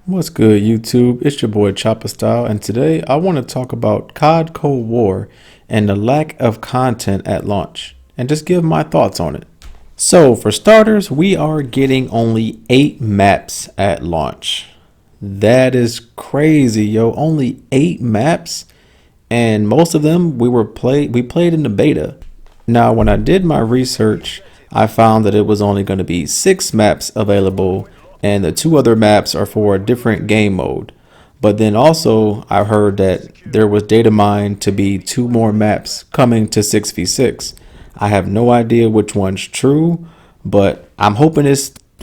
What's good, YouTube? It's your boy Chopper Style, and today I want to talk about COD Cold War and the lack of content at launch, and just give my thoughts on it. So, for starters, we are getting only 8 maps at launch. That is crazy, yo. Only 8 maps, and most of them we played in the beta. Now, when I did my research, I found that it was only going to be 6 maps available, and the 2 other maps are for a different game mode. But then also, I heard that there was data mined to be 2 more maps coming to 6v6. I have no idea which one's true, but I'm hoping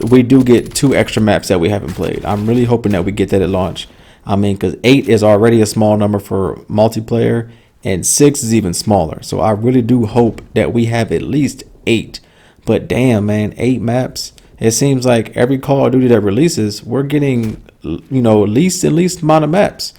we do get 2 extra maps that we haven't played. I'm really hoping that we get that at launch. I mean, because 8 is already a small number for multiplayer, and 6 is even smaller. So I really do hope that we have at least 8. But damn, man, 8 maps. It seems like every Call of Duty that releases, we're getting, least and least amount of maps.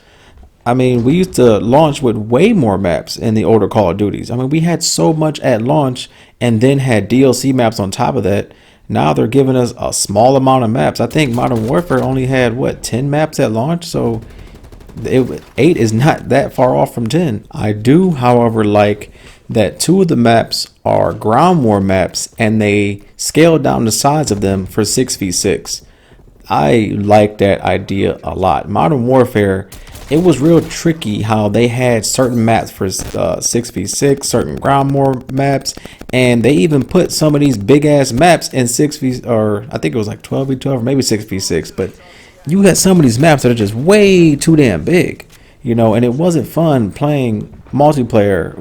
I mean, we used to launch with way more maps in the older Call of Duties. I mean, we had so much at launch and then had DLC maps on top of that. Now they're giving us a small amount of maps. I think Modern Warfare only had, 10 maps at launch? So 8 is not that far off from 10. I do, however, like that 2 of the maps are ground war maps and they scaled down the size of them for 6v6. I like that idea a lot. Modern Warfare, it was real tricky how they had certain maps for 6v6, certain ground war maps, and they even put some of these big ass maps in 6v, or I think it was like 12v12 or maybe 6v6, but you had some of these maps that are just way too damn big, and it wasn't fun playing multiplayer.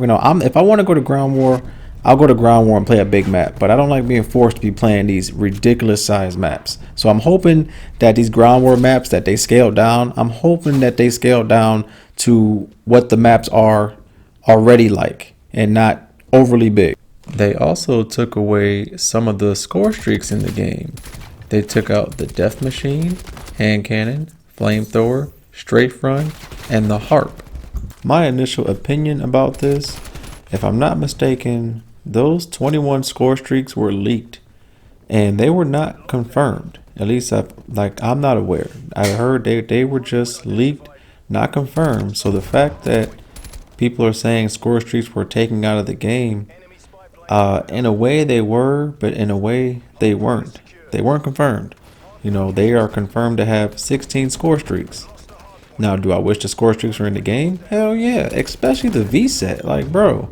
If I want to go to ground war, I'll go to ground war and play a big map, but I don't like being forced to be playing these ridiculous size maps. So I'm hoping that these ground war maps that they scale down, I'm hoping that they scale down to what the maps are already like and not overly big. They also took away some of the score streaks in the game. They took out the death machine, hand cannon, flamethrower, straight front, and the harp. My initial opinion about this, if I'm not mistaken, those 21 score streaks were leaked and they were not confirmed. At least I'm not aware. I heard they were just leaked, not confirmed. So the fact that people are saying score streaks were taken out of the game, in a way they were, but in a way they weren't. They weren't confirmed. They are confirmed to have 16 score streaks. Now, do I wish the score streaks were in the game? Hell yeah, especially the VSAT. Like, bro,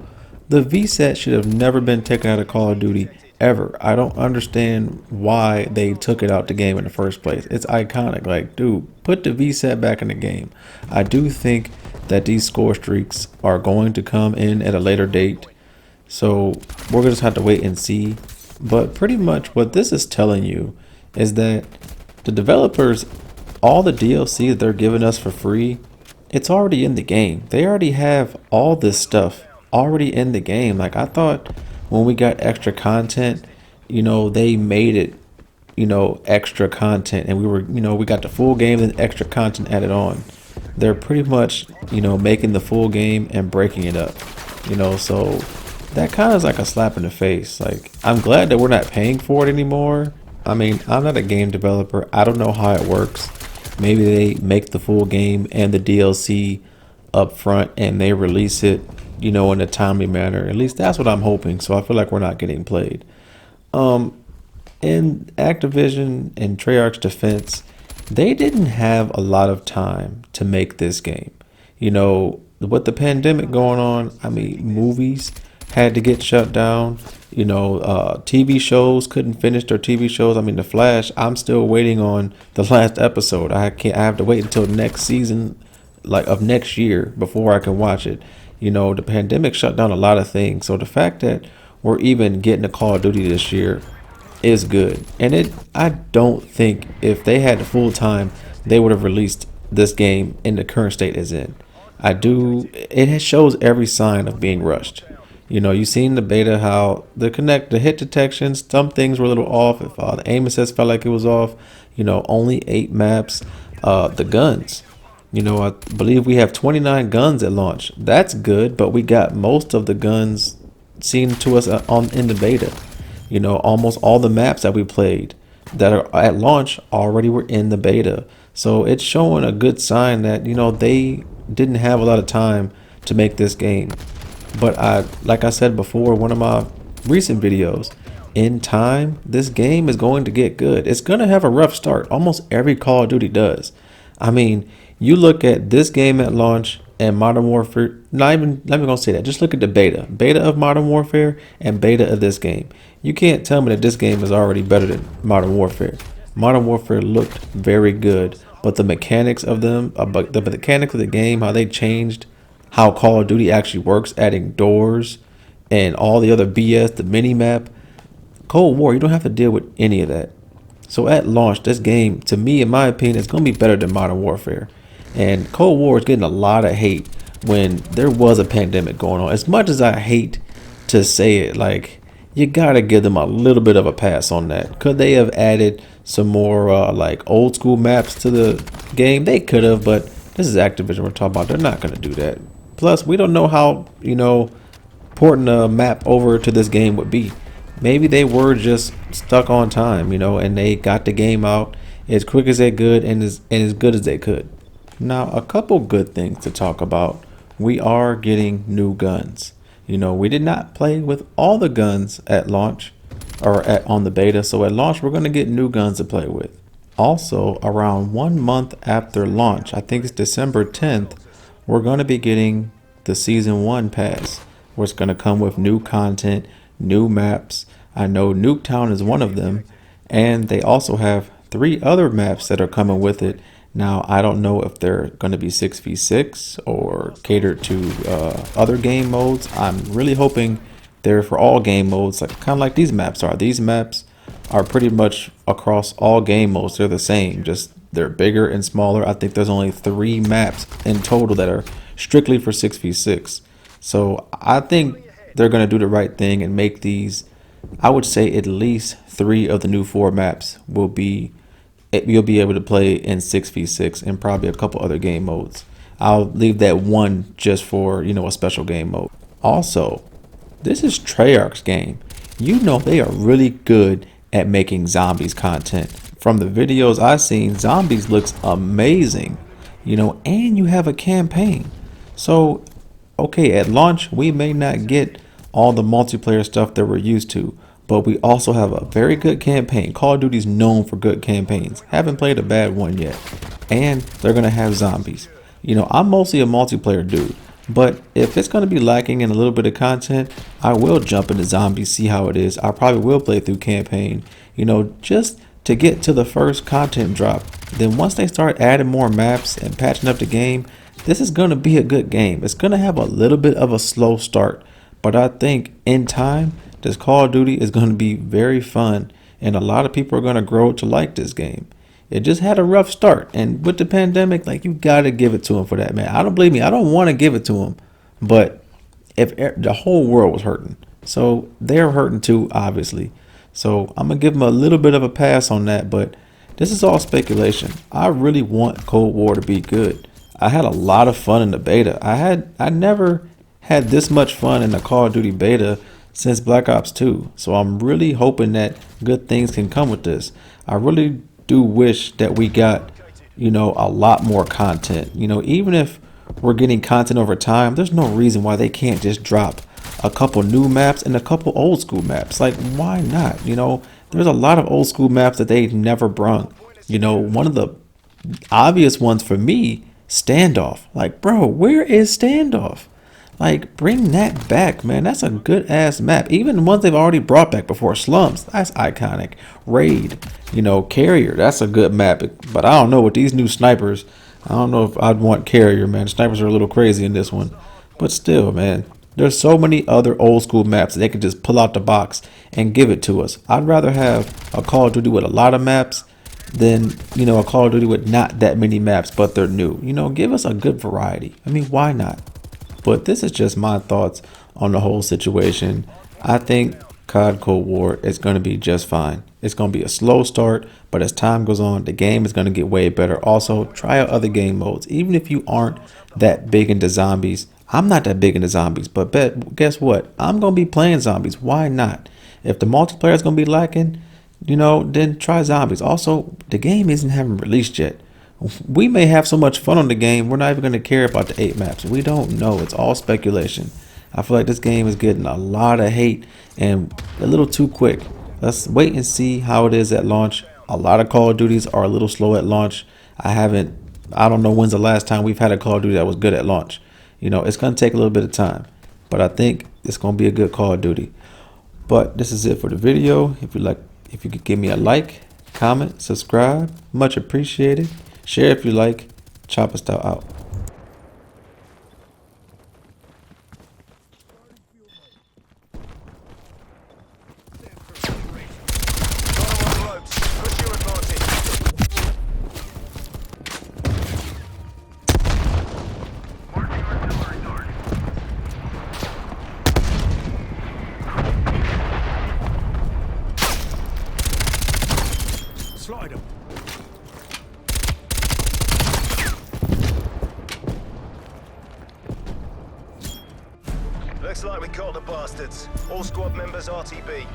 the VSAT should have never been taken out of Call of Duty ever. I don't understand why they took it out the game in the first place. It's iconic. Like, dude, put the VSAT back in the game. I do think that these score streaks are going to come in at a later date. So we're going to just have to wait and see. But pretty much what this is telling you is that the developers, all the DLC that they're giving us for free, it's already in the game. They already have all this stuff already in the game. Like, I thought when we got extra content, they made it, extra content, and we got the full game and extra content added on. They're pretty much, making the full game and breaking it up, so that kind of is like a slap in the face. Like, I'm glad that we're not paying for it anymore. I mean, I'm not a game developer. I don't know how it works. Maybe they make the full game and the DLC up front and they release it, in a timely manner. At least that's what I'm hoping. So I feel like we're not getting played. In Activision and Treyarch's defense, they didn't have a lot of time to make this game. With the pandemic going on, I mean, movies had to get shut down. TV shows couldn't finish their TV shows. I mean, The Flash, I'm still waiting on the last episode. I have to wait until next season, like of next year, before I can watch it. The pandemic shut down a lot of things. So the fact that we're even getting a Call of Duty this year is good. And I don't think if they had the full time, they would have released this game in the current state it's in. It shows every sign of being rushed. You've seen the beta how the hit detection, some things were a little off. If the aim assist felt like it was off, only 8 maps. The guns, I believe we have 29 guns at launch. That's good, but we got most of the guns seen to us in the beta. Almost all the maps that we played that are at launch already were in the beta. So it's showing a good sign that, they didn't have a lot of time to make this game. But like I said before, one of my recent videos, in time, this game is going to get good. It's going to have a rough start. Almost every Call of Duty does. I mean, you look at this game at launch and Modern Warfare, not even, let me go say that. Just look at the beta of Modern Warfare and beta of this game. You can't tell me that this game is already better than Modern Warfare. Modern Warfare looked very good, but the mechanics of the mechanics of the game, how they changed how Call of Duty actually works, adding doors and all the other BS, the mini map. Cold War, you don't have to deal with any of that. So at launch, this game, to me, in my opinion, is going to be better than Modern Warfare. And Cold War is getting a lot of hate when there was a pandemic going on. As much as I hate to say it, like, you got to give them a little bit of a pass on that. Could they have added some more like old school maps to the game? They could have, but this is Activision we're talking about. They're not going to do that. Plus, we don't know how, porting a map over to this game would be. Maybe they were just stuck on time, and they got the game out as quick as they could and as good as they could. Now, a couple good things to talk about. We are getting new guns. We did not play with all the guns at launch or on the beta. So at launch, we're going to get new guns to play with. Also, around 1 month after launch, I think it's December 10th, we're going to be getting the Season 1 pass, where it's going to come with new content, new maps. I know Nuketown is one of them, and they also have 3 other maps that are coming with it. Now, I don't know if they're going to be 6v6 or catered to other game modes. I'm really hoping they're for all game modes, kind of like these maps are. These maps are pretty much across all game modes. They're the same, just they're bigger and smaller. I think there's only 3 maps in total that are strictly for 6v6. So I think they're going to do the right thing and make these, I would say at least 3 of the new 4 maps you'll be able to play in 6v6 and probably a couple other game modes. I'll leave that one just for, a special game mode. Also, this is Treyarch's game. They are really good at making zombies content. From the videos I've seen, zombies looks amazing, and you have a campaign. So, okay, at launch, we may not get all the multiplayer stuff that we're used to, but we also have a very good campaign. Call of Duty's known for good campaigns. Haven't played a bad one yet. And they're going to have zombies. I'm mostly a multiplayer dude, but if it's going to be lacking in a little bit of content, I will jump into zombies, see how it is. I probably will play through campaign, just to get to the first content drop. Then once they start adding more maps and patching up the game, this is going to be a good game. It's going to have a little bit of a slow start, but I think in time, this Call of Duty is going to be very fun, and a lot of people are going to grow to like this game. It just had a rough start, and with the pandemic, you got to give it to them for that, man. I don't want to give it to them, but if the whole world was hurting, so they're hurting too, obviously. So I'm going to give them a little bit of a pass on that, but this is all speculation. I really want Cold War to be good. I had a lot of fun in the beta. I never had this much fun in the Call of Duty beta since Black Ops 2. So I'm really hoping that good things can come with this. I really do wish that we got, a lot more content. Even if we're getting content over time, there's no reason why they can't just drop a couple new maps and a couple old school maps. Why not? There's a lot of old school maps that they never brung. One of the obvious ones for me, Standoff. Bro, where is Standoff? Bring that back, man. That's a good ass map. Even the ones they've already brought back before, Slums, that's iconic. Raid, Carrier, that's a good map. But I don't know with these new snipers. I don't know if I'd want Carrier, man. Snipers are a little crazy in this one. But still, man, there's so many other old school maps that they can just pull out the box and give it to us. I'd rather have a Call of Duty with a lot of maps than, a Call of Duty with not that many maps, but they're new. Give us a good variety. I mean, why not? But this is just my thoughts on the whole situation. I think COD Cold War is going to be just fine. It's going to be a slow start, but as time goes on, the game is going to get way better. Also, try out other game modes. Even if you aren't that big into zombies, I'm not that big into zombies, but guess what? I'm going to be playing zombies. Why not? If the multiplayer is going to be lacking, then try zombies. Also, the game isn't having released yet. We may have so much fun on the game, we're not even going to care about the 8 maps. We don't know. It's all speculation. I feel like this game is getting a lot of hate and a little too quick. Let's wait and see how it is at launch. A lot of Call of Duties are a little slow at launch. I don't know when's the last time we've had a Call of Duty that was good at launch. You know, it's going to take a little bit of time, but I think it's going to be a good Call of Duty. But this is it for the video. If you could give me a like, comment, subscribe, much appreciated. Share if you like. Chopper Style out. Slide him. Looks like we caught the bastards. All squad members RTB.